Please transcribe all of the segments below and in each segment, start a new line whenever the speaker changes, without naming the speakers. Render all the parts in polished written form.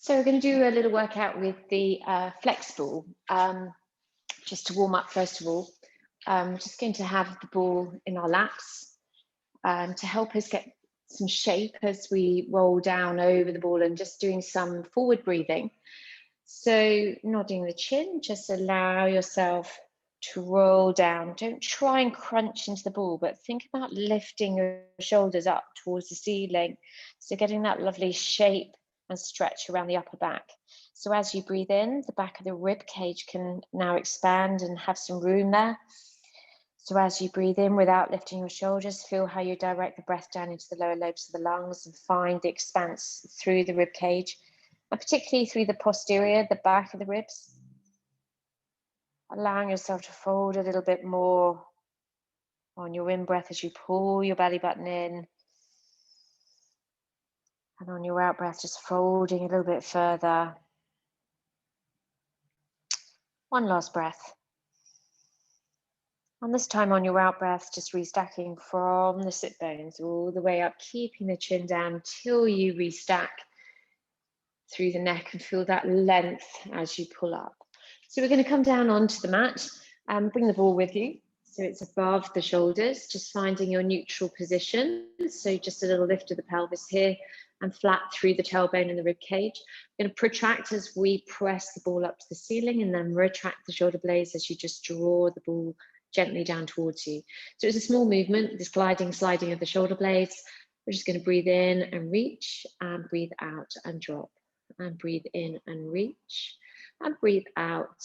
So we're going to do a little workout with the flex ball, just to warm up first of all. Just going to have the ball in our laps to help us get some shape as we roll down over the ball, and just doing some forward breathing. So nodding the chin, just allow yourself to roll down. Don't try and crunch into the ball, but think about lifting your shoulders up towards the ceiling. So getting that lovely shape and stretch around the upper back. So as you breathe in, the back of the rib cage can now expand and have some room there. So as you breathe in without lifting your shoulders, feel how you direct the breath down into the lower lobes of the lungs and find the expanse through the rib cage, and particularly through the posterior, the back of the ribs. Allowing yourself to fold a little bit more on your in-breath as you pull your belly button in. And on your out-breath, just folding a little bit further. One last breath. And this time on your out-breath, just restacking from the sit bones all the way up, keeping the chin down until you restack through the neck and feel that length as you pull up. So we're going to come down onto the mat and bring the ball with you. So it's above the shoulders, just finding your neutral position. So just a little lift of the pelvis here and flat through the tailbone and the rib cage. We're going to protract as we press the ball up to the ceiling, and then retract the shoulder blades as you just draw the ball gently down towards you. So it's a small movement, this gliding, sliding of the shoulder blades. We're just going to breathe in and reach, and breathe out and drop, and breathe in and reach, and breathe out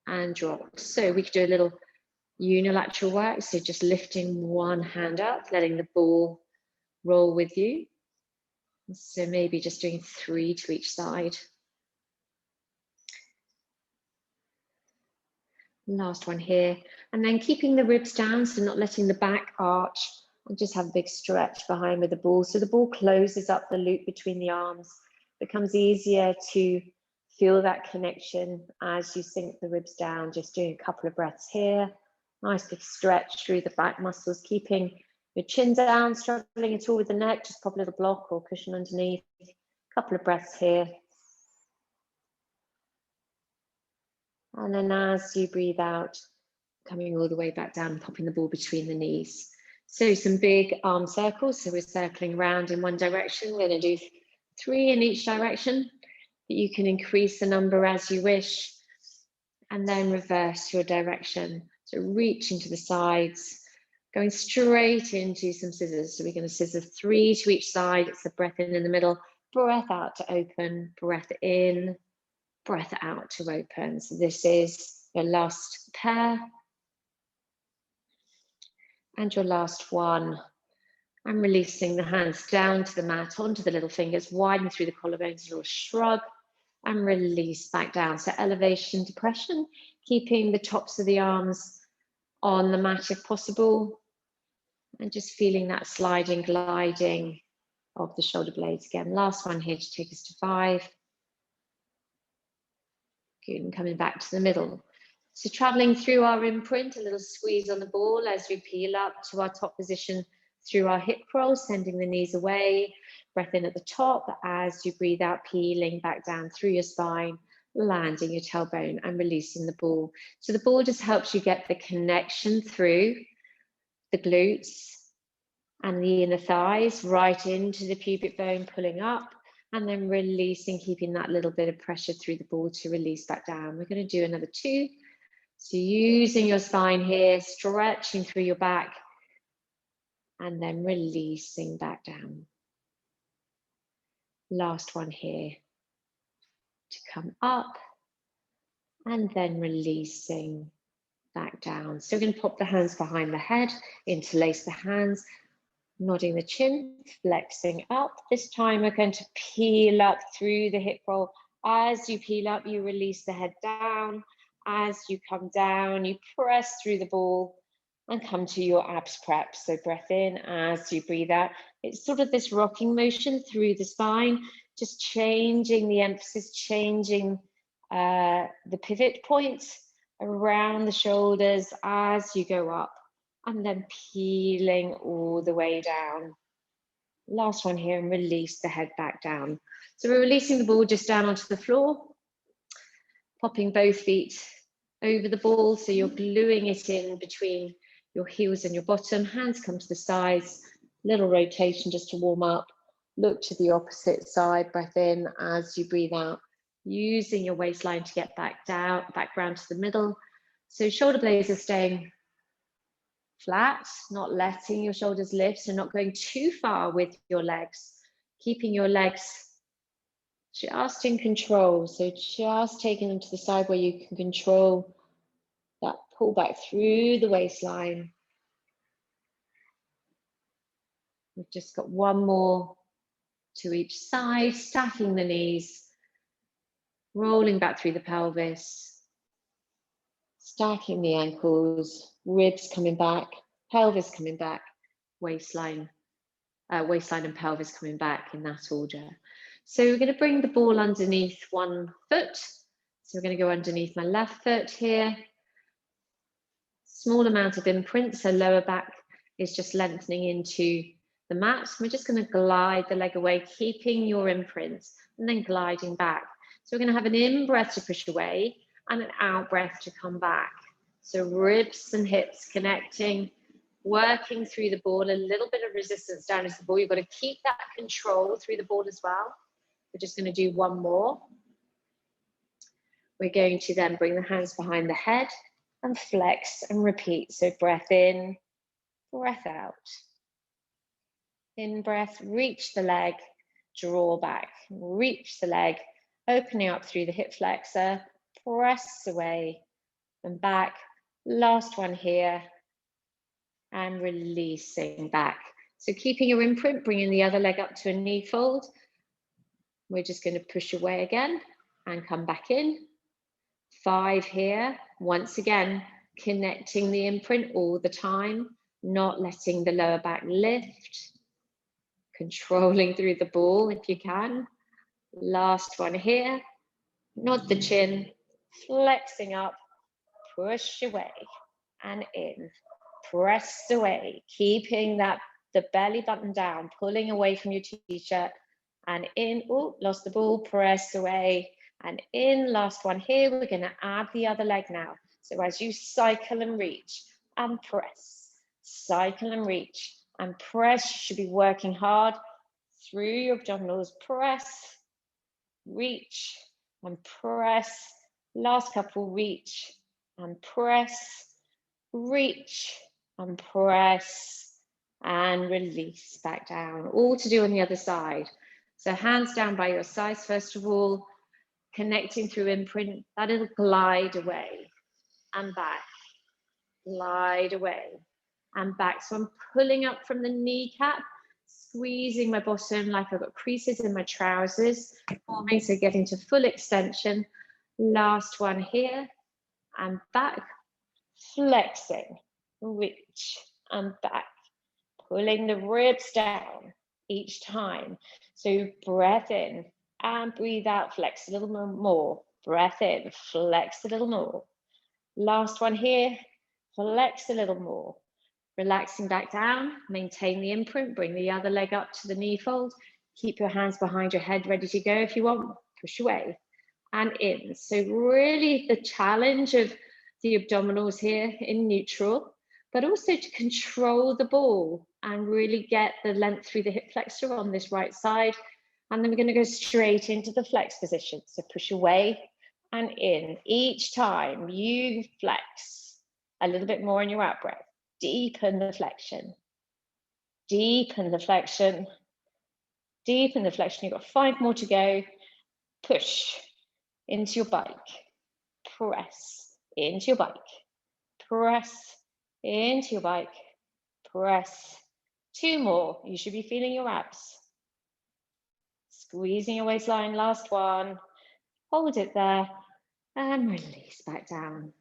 and drop. So we could do a little unilateral work, so just lifting one hand up, letting the ball roll with you. So maybe just doing 3 to each side. Last one here, and then keeping the ribs down, so not letting the back arch, and just have a big stretch behind with the ball. So the ball closes up the loop between the arms. It becomes easier to feel that connection as you sink the ribs down. Just doing a couple of breaths here. Nice big stretch through the back muscles, keeping your chin down, struggling at all with the neck, just pop a little block or cushion underneath. A couple of breaths here. And then as you breathe out, coming all the way back down, popping the ball between the knees. So some big arm circles. So we're circling around in one direction. We're going to do 3 in each direction, but you can increase the number as you wish, and then reverse your direction. So reaching to the sides, going straight into some scissors. So we're going to scissor 3 to each side. It's the breath in the middle, breath out to open, breath in, breath out to open. So this is your last pair. And your last one. And releasing the hands down to the mat, onto the little fingers, widen through the collarbones, a little shrug, and release back down. So elevation, depression, keeping the tops of the arms on the mat if possible, and just feeling that sliding, gliding of the shoulder blades again. Last one here to take us to 5. Good, and coming back to the middle. So traveling through our imprint, a little squeeze on the ball as we peel up to our top position through our hip roll, sending the knees away, breath in at the top as you breathe out, peeling back down through your spine, landing your tailbone and releasing the ball. So the ball just helps you get the connection through the glutes and the inner thighs, right into the pubic bone, pulling up, and then releasing, keeping that little bit of pressure through the ball to release back down. We're going to do another 2. So using your spine here, stretching through your back, and then releasing back down. Last one here to come up, and then releasing back down. So we're going to pop the hands behind the head, interlace the hands, nodding the chin, flexing up. This time we're going to peel up through the hip roll. As you peel up, you release the head down. As you come down, you press through the ball and come to your abs prep. So breath in as you breathe out. It's sort of this rocking motion through the spine, just changing the emphasis, changing the pivot points around the shoulders as you go up, and then peeling all the way down. Last one here, and release the head back down. So we're releasing the ball just down onto the floor, popping both feet over the ball, so you're gluing it in between your heels and your bottom. Hands come to the sides, little rotation just to warm up. Look to the opposite side, breath in as you breathe out, using your waistline to get back down, back round to the middle. So shoulder blades are staying flat, not letting your shoulders lift, so not going too far with your legs, keeping your legs just in control. So just taking them to the side where you can control that pull back through the waistline. We've just got one more to each side, stacking the knees, rolling back through the pelvis, stacking the ankles, ribs coming back, pelvis coming back, waistline and pelvis coming back in that order. So we're going to bring the ball underneath one foot. So we're going to go underneath my left foot here. Small amount of imprint, so lower back is just lengthening into the mat. We're just going to glide the leg away, keeping your imprint, and then gliding back. So we're going to have an in breath to push away and an out breath to come back. So ribs and hips connecting, working through the ball, a little bit of resistance down into the ball. You've got to keep that control through the ball as well. We're just going to do one more. We're going to then bring the hands behind the head and flex and repeat. So breath in, breath out. In breath, reach the leg, draw back, reach the leg, opening up through the hip flexor, press away and back. Last one here, and releasing back. So keeping your imprint, bringing the other leg up to a knee fold. We're just going to push away again and come back in. 5 here. Once again, connecting the imprint all the time, not letting the lower back lift, controlling through the ball if you can. Last one here. Nod the chin, flexing up, push away and in. Press away, keeping the belly button down, pulling away from your t-shirt and in. Oh, lost the ball, press away and in. Last one here. We're going to add the other leg now. So as you cycle and reach and press, cycle and reach and press, you should be working hard through your abdominals. Press, reach and press. Last couple, reach and press, reach and press and release back down. All to do on the other side. So hands down by your sides, first of all, connecting through imprint. That'll glide away and back, glide away and back. So I'm pulling up from the kneecap, squeezing my bottom like I've got creases in my trousers, forming, so getting to full extension. Last one here and back, flexing, reach and back, pulling the ribs down each time. So breath in and breathe out, flex a little more. Breath in, flex a little more. Last one here, flex a little more. Relaxing back down, maintain the imprint, bring the other leg up to the knee fold. Keep your hands behind your head, ready to go if you want. Push away and in. So really the challenge of the abdominals here in neutral, but also to control the ball and really get the length through the hip flexor on this right side. And then we're going to go straight into the flex position. So push away and in. Each time you flex a little bit more in your out breath. Deepen the flexion. Deepen the flexion. Deepen the flexion. You've got 5 more to go. Push into your bike. Press into your bike. Press into your bike. Press. 2 more. You should be feeling your abs. Squeezing your waistline. Last one. Hold it there and release back down.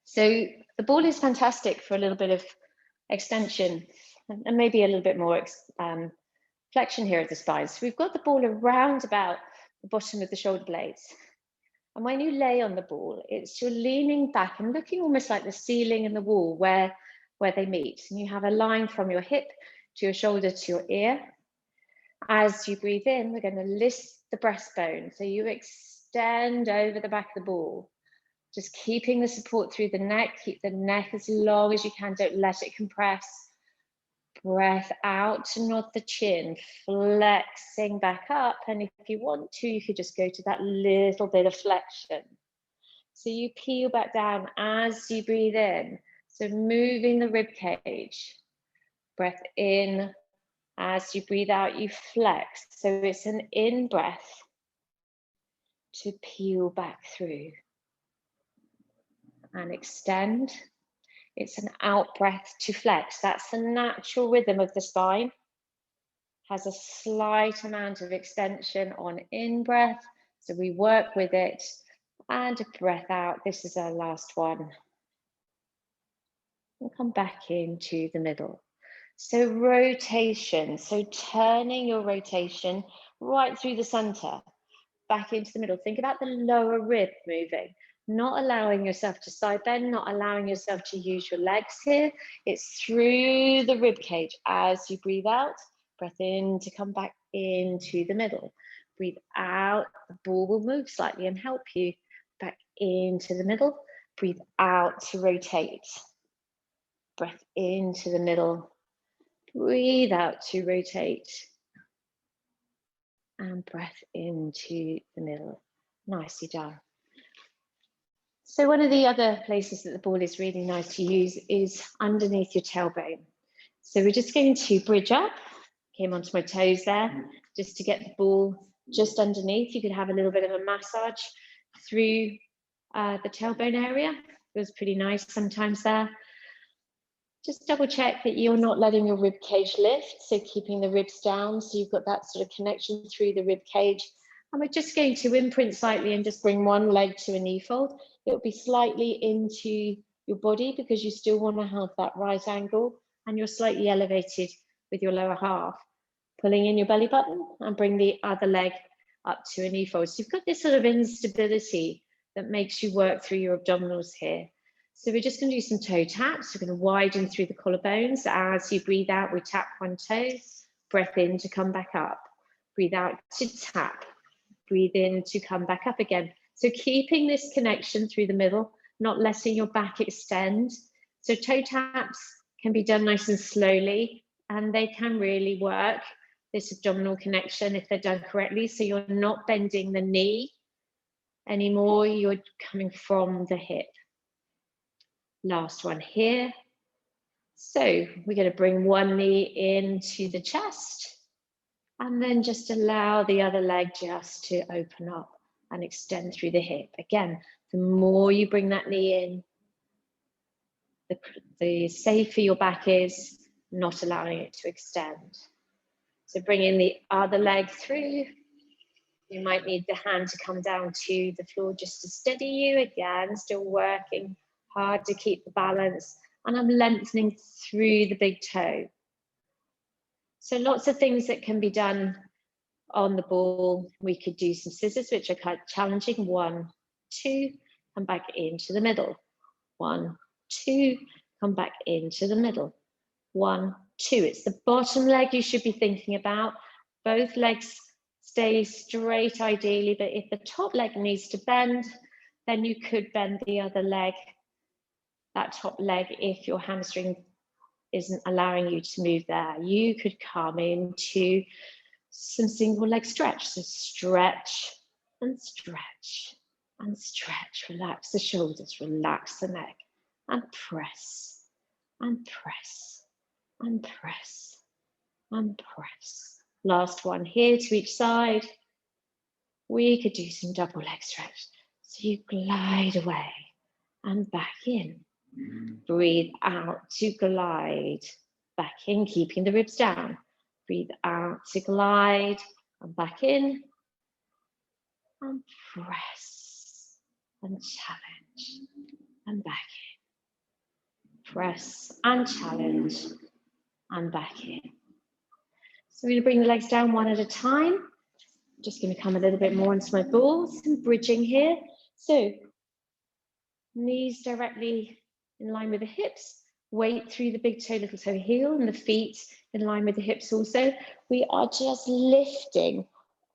So the ball is fantastic for a little bit of extension and maybe a little bit more flexion here at the spine. So we've got the ball around about the bottom of the shoulder blades. And when you lay on the ball, it's you're leaning back and looking almost like the ceiling and the wall where they meet. And you have a line from your hip to your shoulder to your ear. As you breathe in, we're going to lift the breastbone. So you extend over the back of the ball. Just keeping the support through the neck. Keep the neck as long as you can. Don't let it compress. Breath out to nod the chin, flexing back up. And if you want to, you could just go to that little bit of flexion. So you peel back down as you breathe in. So moving the rib cage. Breath in. As you breathe out, you flex. So it's an in breath to peel back through. And extend. It's an out breath to flex. That's the natural rhythm of the spine. Has a slight amount of extension on in breath. So we work with it. And a breath out. This is our last one. We'll come back into the middle. So rotation. So turning your rotation right through the center. Back into the middle. Think about the lower rib moving. Not allowing yourself to side bend, not allowing yourself to use your legs here. It's through the rib cage. As you breathe out, breath in to come back into the middle. Breathe out, the ball will move slightly and help you back into the middle. Breathe out to rotate. Breath into the middle. Breathe out to rotate. And breath into the middle. Nicely done. So one of the other places that the ball is really nice to use is underneath your tailbone. So we're just going to bridge up, came onto my toes there, just to get the ball just underneath. You could have a little bit of a massage through the tailbone area. Feels pretty nice sometimes there. Just double check that you're not letting your rib cage lift, so keeping the ribs down, so you've got that sort of connection through the rib cage. And we're just going to imprint slightly and just bring one leg to a knee fold. It'll be slightly into your body because you still want to have that right angle and you're slightly elevated with your lower half. Pulling in your belly button and bring the other leg up to a knee fold. So you've got this sort of instability that makes you work through your abdominals here. So we're just going to do some toe taps. We're going to widen through the collarbones. As you breathe out, we tap one toe. Breath in to come back up. Breathe out to tap. Breathe in to come back up again. So keeping this connection through the middle, not letting your back extend. So toe taps can be done nice and slowly, and they can really work this abdominal connection if they're done correctly. So you're not bending the knee anymore, you're coming from the hip. Last one here. So we're going to bring one knee into the chest and then just allow the other leg just to open up and extend through the hip. Again, the more you bring that knee in, the safer your back is, not allowing it to extend. So bring in the other leg through. You might need the hand to come down to the floor just to steady you. Again, still working hard to keep the balance. And I'm lengthening through the big toe. So lots of things that can be done on the ball. We could do some scissors, which are quite challenging. 1, 2, come back into the middle. 1, 2, come back into the middle. 1, 2. It's the bottom leg you should be thinking about. Both legs stay straight ideally, but if the top leg needs to bend, then you could bend the other leg, that top leg, if your hamstring isn't allowing you to move there. You could come into some single leg stretch. So stretch and stretch and stretch. Relax the shoulders, relax the neck, and press and press and press and press. Last one here to each side. We could do some double leg stretch. So you glide away and back in. Breathe out to glide. Back in, keeping the ribs down. Breathe out to glide and back in. And press and challenge and back in. Press and challenge and back in. So we're going to bring the legs down one at a time. Just going to come a little bit more into my balls and bridging here. So knees directly in line with the hips, Weight through the big toe, little toe heel, and the feet in line with the hips also. We are just lifting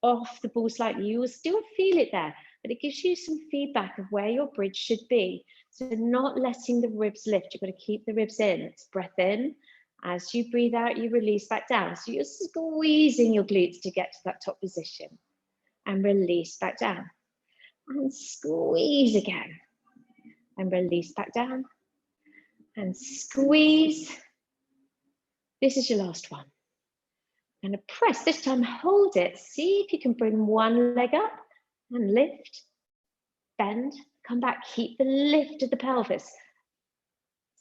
off the ball slightly. You will still feel it there, but it gives you some feedback of where your bridge should be. So not letting the ribs lift. You've got to keep the ribs in. It's breath in. As you breathe out, you release back down. So you're squeezing your glutes to get to that top position. And release back down. And squeeze again. And release back down. And squeeze. This is your last one. And press, this time hold it. See if you can bring one leg up and lift, bend, come back, keep the lift of the pelvis.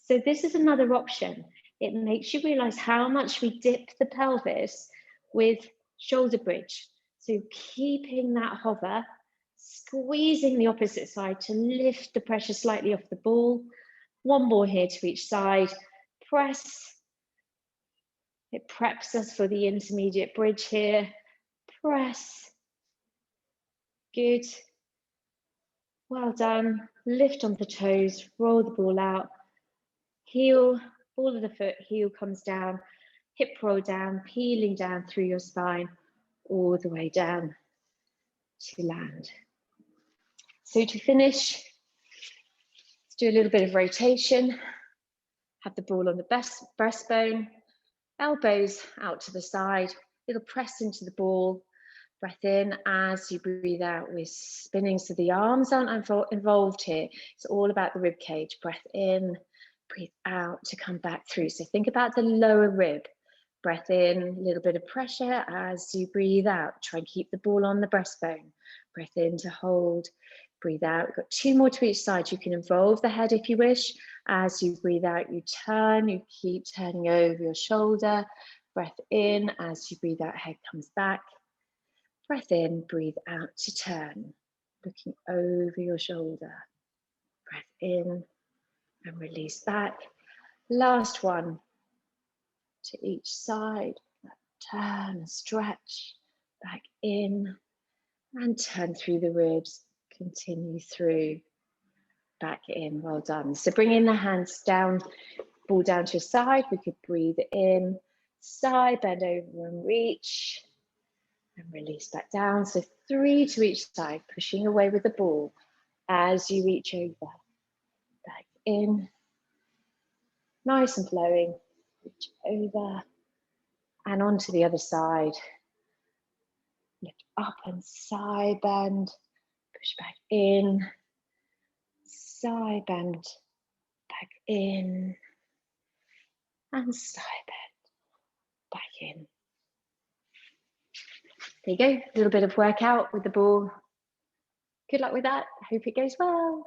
So this is another option. It makes you realize how much we dip the pelvis with shoulder bridge. So keeping that hover, squeezing the opposite side to lift the pressure slightly off the ball. One more here to each side, press. It preps us for the intermediate bridge here. Press. Good. Well done. Lift on the toes, roll the ball out. Heel, ball of the foot, heel comes down. Hip roll down, peeling down through your spine, all the way down to land. So to finish, let's do a little bit of rotation. Have the ball on the breastbone. Elbows out to the side, little press into the ball. Breath in as you breathe out. We're spinning, so the arms aren't involved here. It's all about the rib cage. Breath in, breathe out to come back through. So think about the lower rib. Breath in, a little bit of pressure as you breathe out. Try and keep the ball on the breastbone. Breath in to hold. Breathe out. We've got two more to each side. You can involve the head if you wish. As you breathe out, you turn. You keep turning over your shoulder. Breath in. As you breathe out, head comes back. Breath in, breathe out to turn. Looking over your shoulder. Breath in and release back. Last one to each side. Turn, stretch. Back in and turn through the ribs. Continue through, back in, well done. So bringing the hands down, ball down to your side. We could breathe in, side, bend over and reach, and release back down. So 3 to each side, pushing away with the ball as you reach over, back in, nice and flowing, reach over, and onto the other side. Lift up and side bend. Push back in, side bend, back in, and side bend, back in. There you go, a little bit of workout with the ball. Good luck with that, hope it goes well.